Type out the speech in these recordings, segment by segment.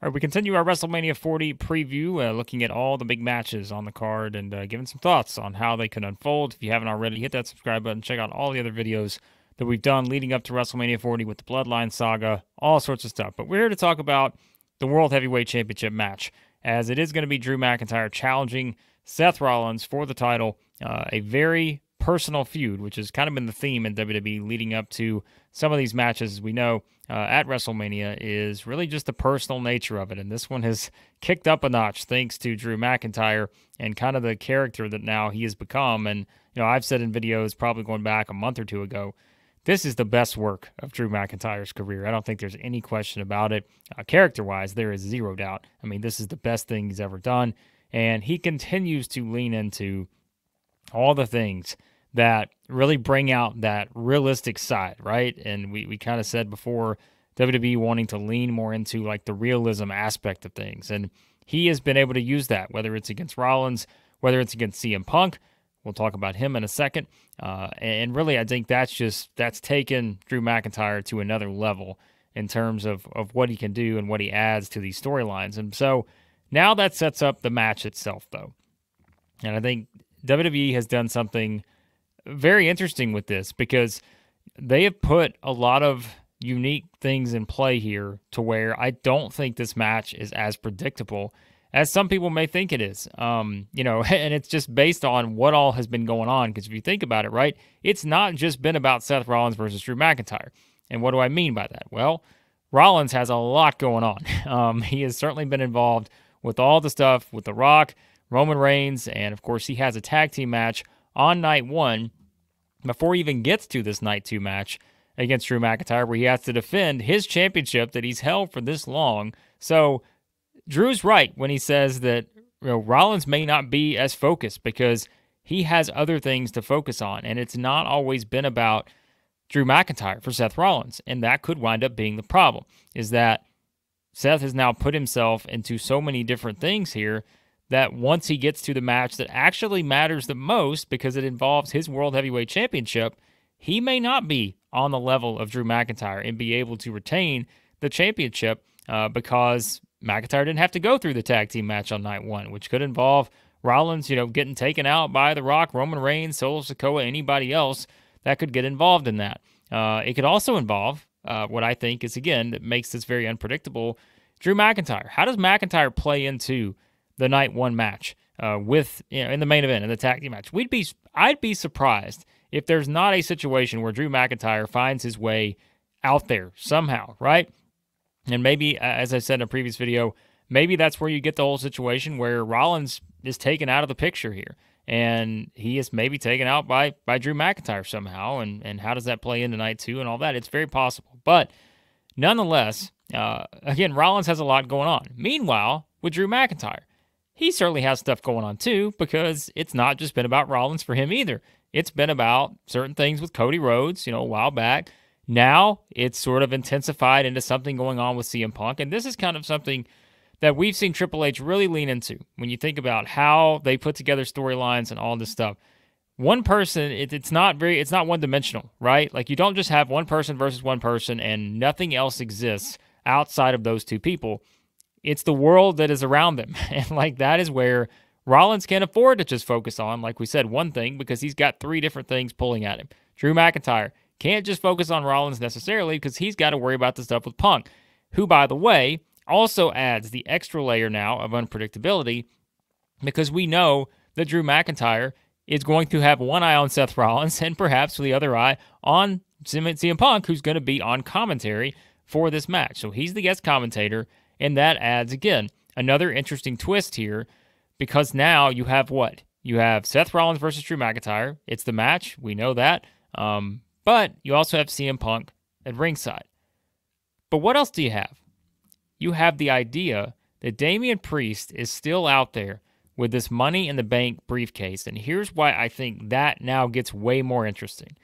All right, we continue our WrestleMania 40 preview, looking at all the big matches on the card and giving some thoughts on how they could unfold. If you haven't already, hit that subscribe button. Check out all the other videos that we've done leading up to WrestleMania 40 with the Bloodline Saga, all sorts of stuff. But we're here to talk about the World Heavyweight Championship match, as it is going to be Drew McIntyre challenging Seth Rollins for the title. A very personal feud, which has kind of been the theme in WWE leading up to some of these matches, as we know, at WrestleMania, is really just the personal nature of it. And this one has kicked up a notch thanks to Drew McIntyre and kind of the character that now he has become. And, I've said in videos probably going back a month or two ago, this is the best work of Drew McIntyre's career. I don't think there's any question about it. Character-wise, there is zero doubt. I mean, this is the best thing he's ever done. And he continues to lean into all the things that really bring out that realistic side, right? And we kind of said before, WWE wanting to lean more into like the realism aspect of things. And he has been able to use that, whether it's against Rollins, whether it's against CM Punk. We'll talk about him in a second. And really, I think that's taken Drew McIntyre to another level in terms of what he can do and what he adds to these storylines. And so now that sets up the match itself, though. And I think WWE has done something very interesting with this because they have put a lot of unique things in play here to where I don't think this match is as predictable as some people may think it is. And it's just based on what all has been going on. Because if you think about it, right, it's not just been about Seth Rollins versus Drew McIntyre. And what do I mean by that? Well, Rollins has a lot going on. He has certainly been involved with all the stuff with The Rock, Roman Reigns, and of course he has a tag team match on night one before he even gets to this night two match against Drew McIntyre, where he has to defend his championship that he's held for this long. So Drew's right when he says that Rollins may not be as focused because he has other things to focus on, and it's not always been about Drew McIntyre for Seth Rollins, and that could wind up being the problem, is that Seth has now put himself into so many different things here that once he gets to the match that actually matters the most because it involves his World Heavyweight Championship, he may not be on the level of Drew McIntyre and be able to retain the championship because McIntyre didn't have to go through the tag team match on night one, which could involve Rollins, getting taken out by The Rock, Roman Reigns, Solo Sikoa, anybody else that could get involved in that. It could also involve what I think is, again, that makes this very unpredictable, Drew McIntyre. How does McIntyre play into the night one match with in the main event in the tag team match? I'd be surprised if there's not a situation where Drew McIntyre finds his way out there somehow, right? And maybe, as I said in a previous video, maybe that's where you get the whole situation where Rollins is taken out of the picture here, and he is maybe taken out by Drew McIntyre somehow. And how does that play into night two and all that? It's very possible, but nonetheless, again, Rollins has a lot going on. Meanwhile, with Drew McIntyre, he certainly has stuff going on too, because it's not just been about Rollins for him either. It's been about certain things with Cody Rhodes, a while back. Now it's sort of intensified into something going on with CM Punk, and this is kind of something that we've seen Triple H really lean into when you think about how they put together storylines and all this stuff. One person, it's not one-dimensional, right? Like, you don't just have one person versus one person and nothing else exists outside of those two people. It's the world that is around them. And like that is where Rollins can't afford to just focus on, like we said, one thing, because he's got three different things pulling at him. Drew McIntyre can't just focus on Rollins necessarily because he's got to worry about the stuff with Punk, who, by the way, also adds the extra layer now of unpredictability because we know that Drew McIntyre is going to have one eye on Seth Rollins and perhaps the other eye on CM Punk, who's going to be on commentary for this match. So he's the guest commentator. And that adds, again, another interesting twist here because now you have what? You have Seth Rollins versus Drew McIntyre. It's the match. We know that. But you also have CM Punk at ringside. But what else do you have? You have the idea that Damien Priest is still out there with this Money in the Bank briefcase. And here's why I think that now gets way more interesting.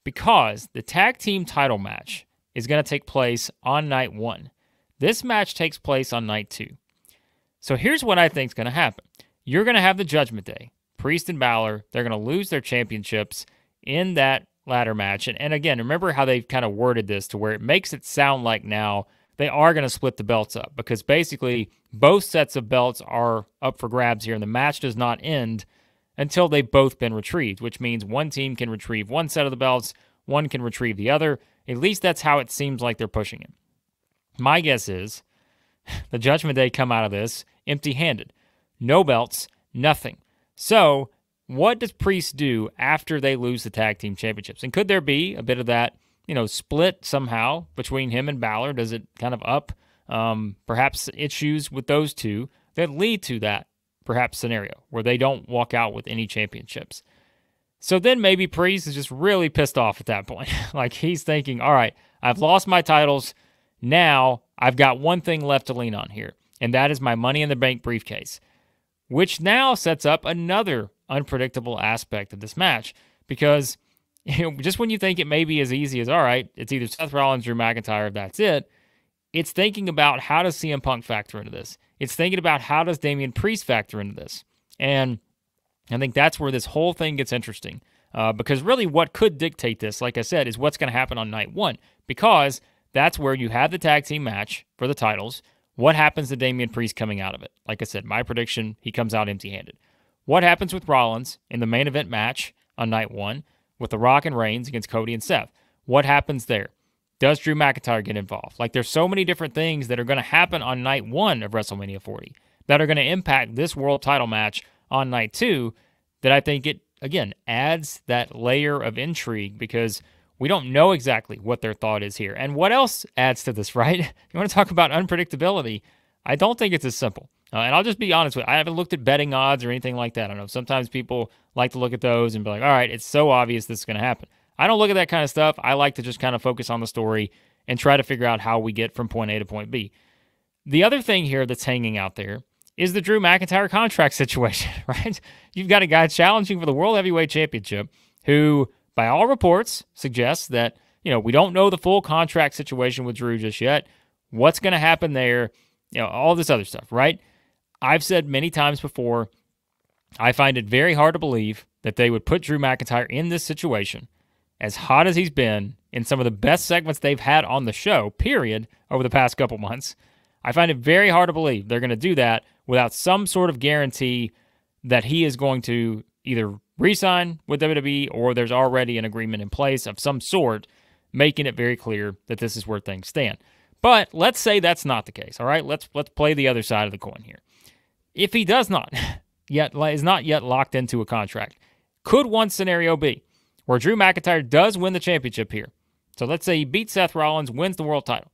Because the tag team title match is going to take place on night one. This match takes place on night two. So here's what I think is going to happen. You're going to have the Judgment Day. Priest and Balor, they're going to lose their championships in that ladder match. And again, remember how they've kind of worded this to where it makes it sound like now they are going to split the belts up because basically both sets of belts are up for grabs here, and the match does not end until they've both been retrieved, which means one team can retrieve one set of the belts, one can retrieve the other. At least that's how it seems like they're pushing it. My guess is the Judgment Day come out of this empty-handed. No belts, nothing. So what does Priest do after they lose the tag team championships? And could there be a bit of that, split somehow between him and Balor? Does it kind of up perhaps issues with those two that lead to that perhaps scenario where they don't walk out with any championships? So then maybe Priest is just really pissed off at that point. Like he's thinking, all right, I've lost my titles. Now I've got one thing left to lean on here, and that is my Money in the Bank briefcase, which now sets up another unpredictable aspect of this match because just when you think it may be as easy as, all right, it's either Seth Rollins, Drew McIntyre, that's it, it's thinking about how does CM Punk factor into this? It's thinking about how does Damien Priest factor into this? And I think that's where this whole thing gets interesting because really what could dictate this, like I said, is what's going to happen on night one because that's where you have the tag team match for the titles. What happens to Damien Priest coming out of it? Like I said, my prediction, he comes out empty-handed. What happens with Rollins in the main event match on night one with The Rock and Reigns against Cody and Seth? What happens there? Does Drew McIntyre get involved? Like there's so many different things that are going to happen on night one of WrestleMania 40 that are going to impact this world title match on night two that I think it, again, adds that layer of intrigue because we don't know exactly what their thought is here. And what else adds to this, right? You want to talk about unpredictability? I don't think it's as simple. And I'll just be honest with you. I haven't looked at betting odds or anything like that. I don't know. Sometimes people like to look at those and be like, all right, it's so obvious this is going to happen. I don't look at that kind of stuff. I like to just kind of focus on the story and try to figure out how we get from point A to point B. The other thing here that's hanging out there is the Drew McIntyre contract situation, right? You've got a guy challenging for the World Heavyweight Championship who, by all reports, suggests that, we don't know the full contract situation with Drew just yet. What's going to happen there? All this other stuff, right? I've said many times before, I find it very hard to believe that they would put Drew McIntyre in this situation, as hot as he's been in some of the best segments they've had on the show, period, over the past couple months. I find it very hard to believe they're going to do that without some sort of guarantee that he is going to either re-sign with WWE or there's already an agreement in place of some sort, making it very clear that this is where things stand. But let's say that's not the case, all right? Let's play the other side of the coin here. If he does not is not yet locked into a contract, could one scenario be where Drew McIntyre does win the championship here? So let's say he beats Seth Rollins, wins the world title.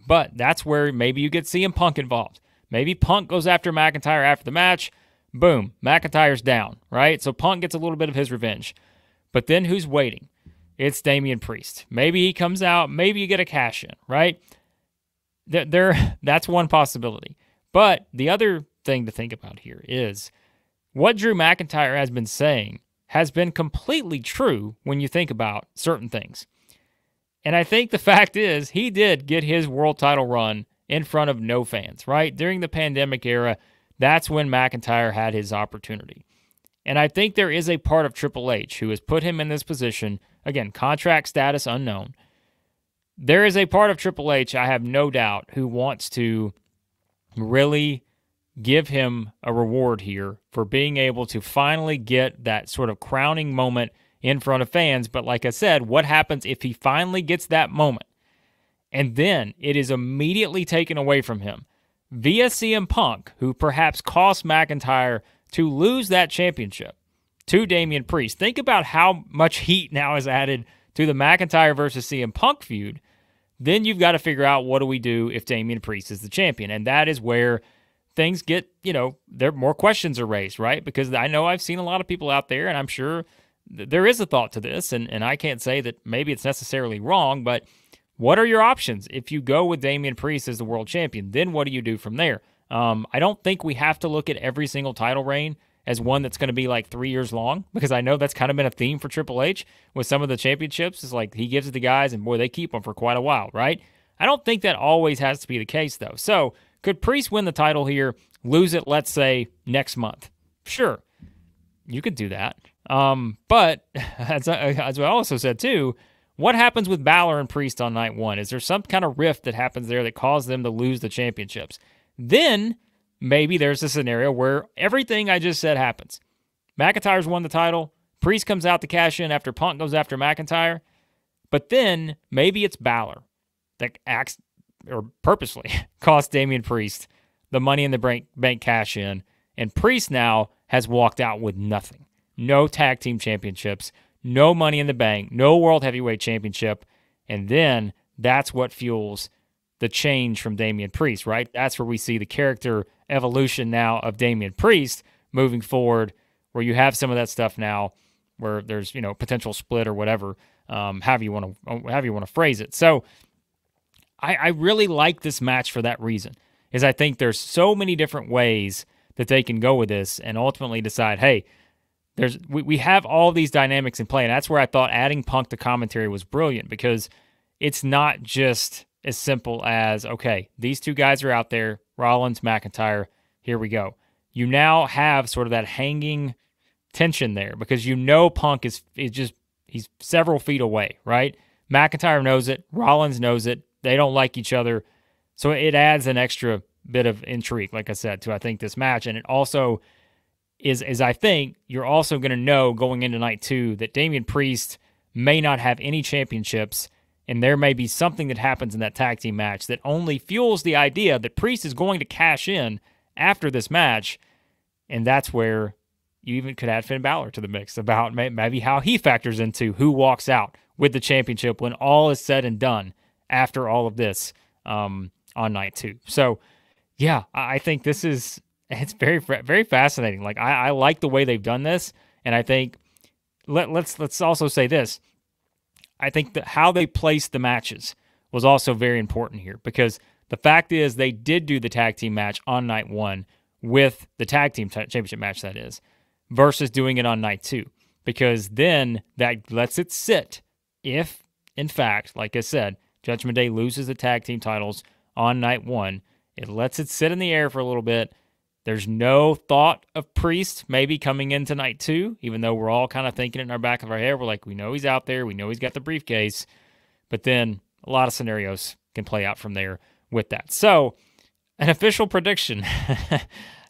But that's where maybe you get CM Punk involved. Maybe Punk goes after McIntyre after the match. Boom, McIntyre's down, right? So Punk gets a little bit of his revenge. But then who's waiting? It's Damien Priest. Maybe he comes out. Maybe you get a cash in, right? That's one possibility. But the other thing to think about here is what Drew McIntyre has been saying has been completely true when you think about certain things. And I think the fact is he did get his world title run in front of no fans, right? During the pandemic era, that's when McIntyre had his opportunity. And I think there is a part of Triple H who has put him in this position, again, contract status unknown. There is a part of Triple H, I have no doubt, who wants to really give him a reward here for being able to finally get that sort of crowning moment in front of fans. But like I said, what happens if he finally gets that moment and then it is immediately taken away from him via CM Punk, who perhaps cost McIntyre to lose that championship to Damien Priest? Think about how much heat now is added to the McIntyre versus CM Punk feud. Then you've got to figure out, what do we do if Damien Priest is the champion? And that is where things get, there more questions are raised, right? Because I know I've seen a lot of people out there, and I'm sure there is a thought to this, and I can't say that maybe it's necessarily wrong, but what are your options if you go with Damien Priest as the world champion? Then what do you do from there? I don't think we have to look at every single title reign as one that's going to be like 3 years long, because I know that's kind of been a theme for Triple H with some of the championships. It's like he gives it to guys, and boy, they keep them for quite a while, right? I don't think that always has to be the case, though. So could Priest win the title here, lose it, let's say, next month? Sure, you could do that. But as I also said, too, what happens with Balor and Priest on night one? Is there some kind of rift that happens there that caused them to lose the championships? Then maybe there's a scenario where everything I just said happens. McIntyre's won the title. Priest comes out to cash in after Punk goes after McIntyre. But then maybe it's Balor that acts or purposely cost Damien Priest the Money in the Bank cash in. And Priest now has walked out with nothing. No tag team championships, no Money in the Bank, no World Heavyweight Championship. And then that's what fuels the change from Damien Priest, right? That's where we see the character evolution now of Damien Priest moving forward, where you have some of that stuff now where there's, potential split or whatever, however you want to phrase it. So I really like this match for that reason, is I think there's so many different ways that they can go with this and ultimately decide, hey, we have all these dynamics in play. And that's where I thought adding Punk to commentary was brilliant, because it's not just as simple as, okay, these two guys are out there, Rollins, McIntyre, here we go. You now have sort of that hanging tension there, because Punk is he's several feet away, right? McIntyre knows it. Rollins knows it. They don't like each other. So it adds an extra bit of intrigue, like I said, to I think this match. And it also is I think you're also going to know going into night two that Damien Priest may not have any championships, and there may be something that happens in that tag team match that only fuels the idea that Priest is going to cash in after this match. And that's where you even could add Finn Balor to the mix about maybe how he factors into who walks out with the championship when all is said and done after all of this on night two. So, yeah, I think it's very, very fascinating. Like, I like the way they've done this, and I think let's also say this. I think that how they placed the matches was also very important here, because the fact is they did do the tag team match on night one with the tag team championship match, that is, versus doing it on night two, because then that lets it sit if, in fact, like I said, Judgment Day loses the tag team titles on night one. It lets it sit in the air for a little bit. There's no thought of Priest maybe coming into night two, even though we're all kind of thinking it in our back of our head. We're like, we know he's out there. We know he's got the briefcase. But then a lot of scenarios can play out from there with that. So, an official prediction.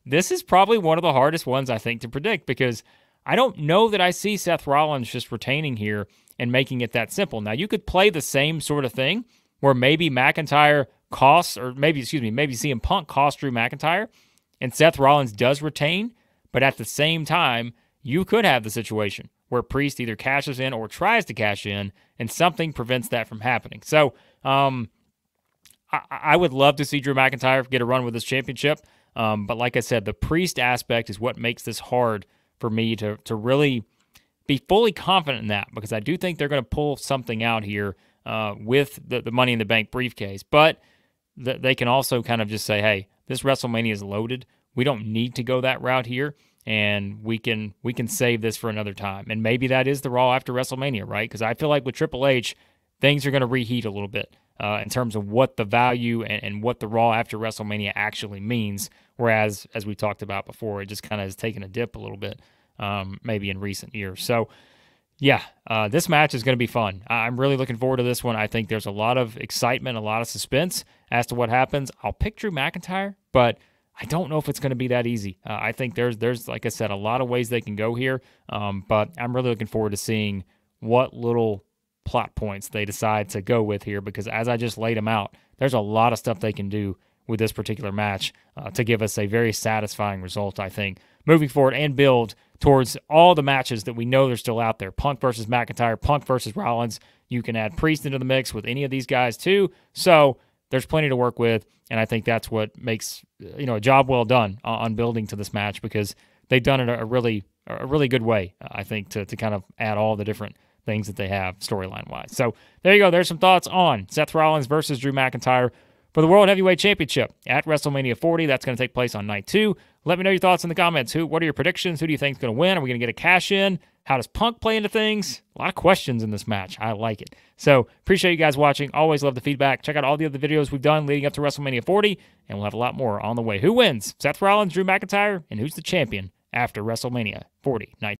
This is probably one of the hardest ones, I think, to predict, because I don't know that I see Seth Rollins just retaining here and making it that simple. Now, you could play the same sort of thing where maybe McIntyre costs, or maybe CM Punk costs Drew McIntyre, and Seth Rollins does retain, but at the same time, you could have the situation where Priest either cashes in or tries to cash in, and something prevents that from happening. So, I would love to see Drew McIntyre get a run with this championship, but like I said, the Priest aspect is what makes this hard for me to really be fully confident in that, because I do think they're going to pull something out here with the Money in the Bank briefcase, but they can also kind of just say, hey, this WrestleMania is loaded. We don't need to go that route here, and we can save this for another time. And maybe that is the Raw after WrestleMania, right? Because I feel like with Triple H, things are going to reheat a little bit in terms of what the value and what the Raw after WrestleMania actually means, whereas, as we talked about before, it just kind of has taken a dip a little bit maybe in recent years. So, yeah, this match is going to be fun. I'm really looking forward to this one. I think there's a lot of excitement, a lot of suspense as to what happens. I'll pick Drew McIntyre, but I don't know if it's going to be that easy. I think there's, like I said, a lot of ways they can go here, but I'm really looking forward to seeing what little plot points they decide to go with here, because as I just laid them out, there's a lot of stuff they can do with this particular match to give us a very satisfying result, I think, moving forward and build towards all the matches that we know they're still out there. Punk versus McIntyre, Punk versus Rollins. You can add Priest into the mix with any of these guys too. So there's plenty to work with, and I think that's what makes a job well done on building to this match, because they've done it a really good way, I think, to kind of add all the different things that they have storyline-wise. So there you go. There's some thoughts on Seth Rollins versus Drew McIntyre for the World Heavyweight Championship at WrestleMania 40. That's going to take place on night 2. Let me know your thoughts in the comments. What are your predictions? Who do you think is going to win? Are we going to get a cash-in? How does Punk play into things? A lot of questions in this match. I like it. So appreciate you guys watching. Always love the feedback. Check out all the other videos we've done leading up to WrestleMania 40, and we'll have a lot more on the way. Who wins? Seth Rollins, Drew McIntyre, and who's the champion after WrestleMania 40 night?